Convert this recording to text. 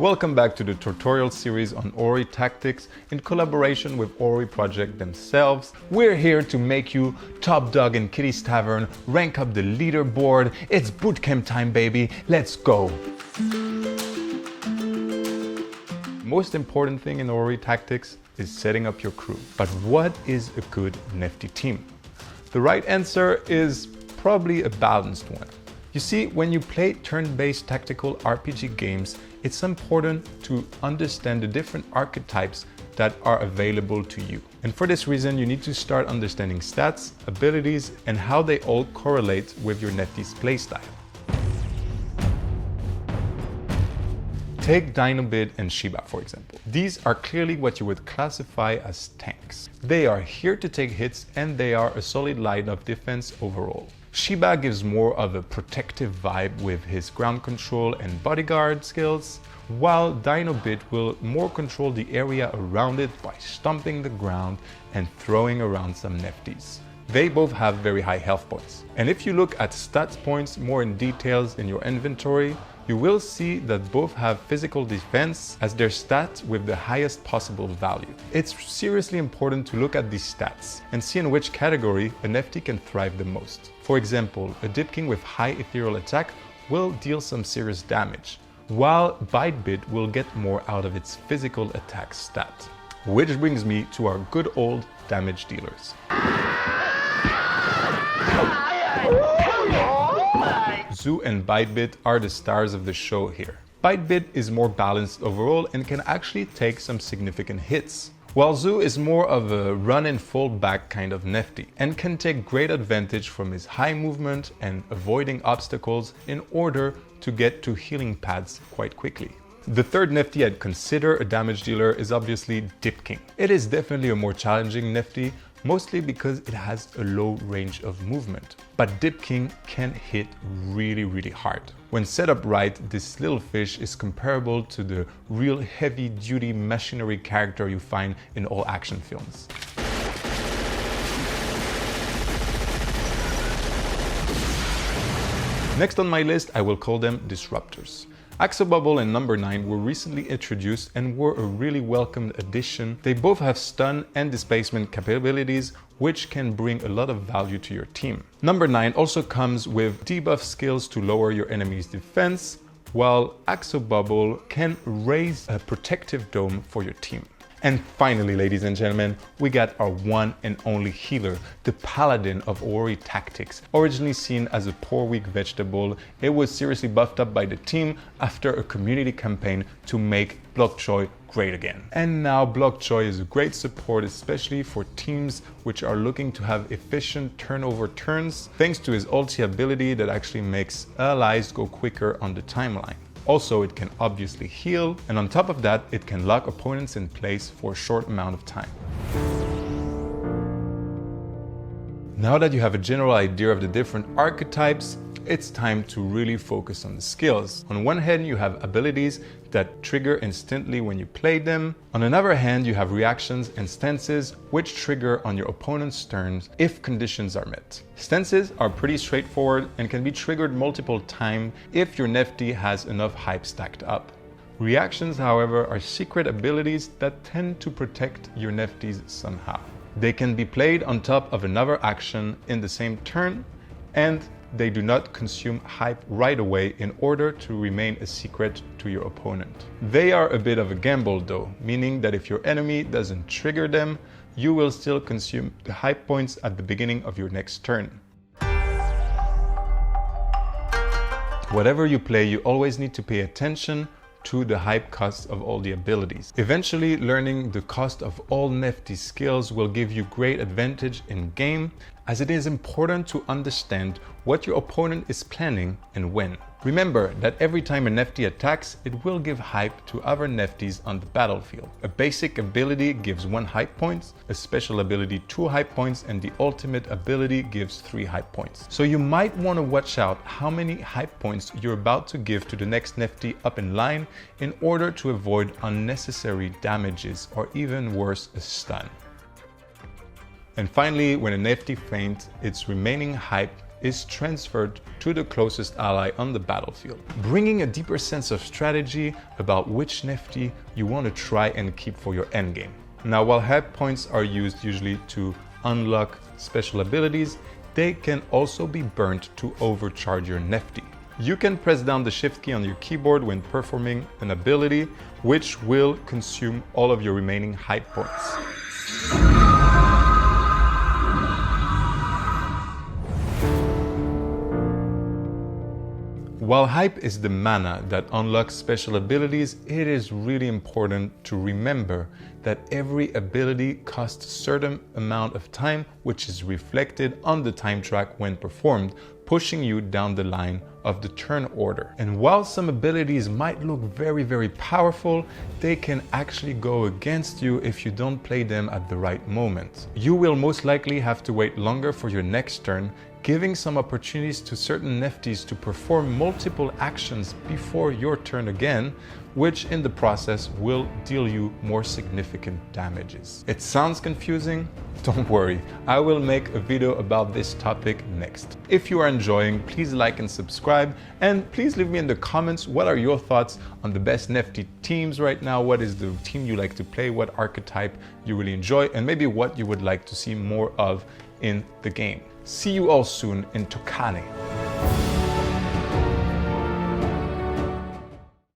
Welcome back to the tutorial series on Aurory Tactics in collaboration with Aurory Project themselves. We're here to make you top dog in Kitty's Tavern, rank up the leaderboard. It's bootcamp time, baby. Let's go. Most important thing in Aurory Tactics is setting up your crew. But what is a good Nefty team? The right answer is probably a balanced one. You see, when you play turn-based tactical RPG games, it's important to understand the different archetypes that are available to you. And for this reason, you need to start understanding stats, abilities, and how they all correlate with your Nefty's playstyle. Take Dinobit and Shiba, for example. These are clearly what you would classify as tanks. They are here to take hits and they are a solid line of defense overall. Shiba gives more of a protective vibe with his ground control and bodyguard skills, while Dinobit will more control the area around it by stomping the ground and throwing around some Nefties. They both have very high health points. And if you look at stats points more in details in your inventory, you will see that both have physical defense as their stats with the highest possible value. It's seriously important to look at these stats and see in which category a Nefty can thrive the most. For example, a Dipking with high ethereal attack will deal some serious damage, while Bitebit will get more out of its physical attack stat. Which brings me to our good old damage dealers. Zzoo and Bitebit are the stars of the show here. Bitebit is more balanced overall and can actually take some significant hits, while Zzoo is more of a run and fall back kind of Nefty and can take great advantage from his high movement and avoiding obstacles in order to get to healing pads quite quickly. The third Nefty I'd consider a damage dealer is obviously Dipking. It is definitely a more challenging Nefty, mostly because it has a low range of movement. But Dipking can hit really hard. When set up right, this little fish is comparable to the real heavy-duty machinery character you find in all action films. Next on my list, I will call them Disruptors. Axo Bubble and N9 were recently introduced and were a really welcomed addition. They both have stun and displacement capabilities, which can bring a lot of value to your team. N9 also comes with debuff skills to lower your enemy's defense, while Axo Bubble can raise a protective dome for your team. And finally, ladies and gentlemen, we got our one and only healer, the paladin of Aurory Tactics. Originally seen as a poor weak vegetable, it was seriously buffed up by the team after a community campaign to make Blockchoy great again. And now Blockchoy is a great support, especially for teams which are looking to have efficient turnover turns, thanks to his ulti ability that actually makes allies go quicker on the timeline. Also, it can obviously heal, and on top of that, it can lock opponents in place for a short amount of time. Now that you have a general idea of the different archetypes, it's time to really focus on the skills. On one hand, you have abilities that trigger instantly when you play them. On another hand, you have reactions and stances which trigger on your opponent's turns if conditions are met. Stances are pretty straightforward and can be triggered multiple times if your Nefty has enough hype stacked up. Reactions, however, are secret abilities that tend to protect your Nefties somehow. They can be played on top of another action in the same turn, and they do not consume hype right away in order to remain a secret to your opponent. They are a bit of a gamble though, meaning that if your enemy doesn't trigger them, you will still consume the hype points at the beginning of your next turn. Whatever you play, you always need to pay attention to the hype cost of all the abilities. Eventually, learning the cost of all Nefty skills will give you great advantage in game, as it is important to understand what your opponent is planning and when. Remember that every time a Nefty attacks, it will give hype to other Nefties on the battlefield. A basic ability gives 1 hype point, a special ability 2 hype points, and the ultimate ability gives 3 hype points. So you might want to watch out how many hype points you're about to give to the next Nefty up in line in order to avoid unnecessary damages or even worse, a stun. And finally, when a Nefty faints, its remaining hype is transferred to the closest ally on the battlefield, bringing a deeper sense of strategy about which Nefty you want to try and keep for your endgame. Now, while hype points are used usually to unlock special abilities, they can also be burnt to overcharge your Nefty. You can press down the shift key on your keyboard when performing an ability, which will consume all of your remaining hype points. While hype is the mana that unlocks special abilities, it is really important to remember that every ability costs a certain amount of time, which is reflected on the time track when performed, pushing you down the line of the turn order. And while some abilities might look very powerful, they can actually go against you if you don't play them at the right moment. You will most likely have to wait longer for your next turn, giving some opportunities to certain Nefties to perform multiple actions before your turn again, which in the process will deal you more significant damages. It sounds confusing? Don't worry, I will make a video about this topic next. If you are enjoying, please like and subscribe, and please leave me in the comments what are your thoughts on the best Nefty teams right now. What is the team you like to play? What archetype you really enjoy? And maybe what you would like to see more of in the game. See you all soon in Tokane.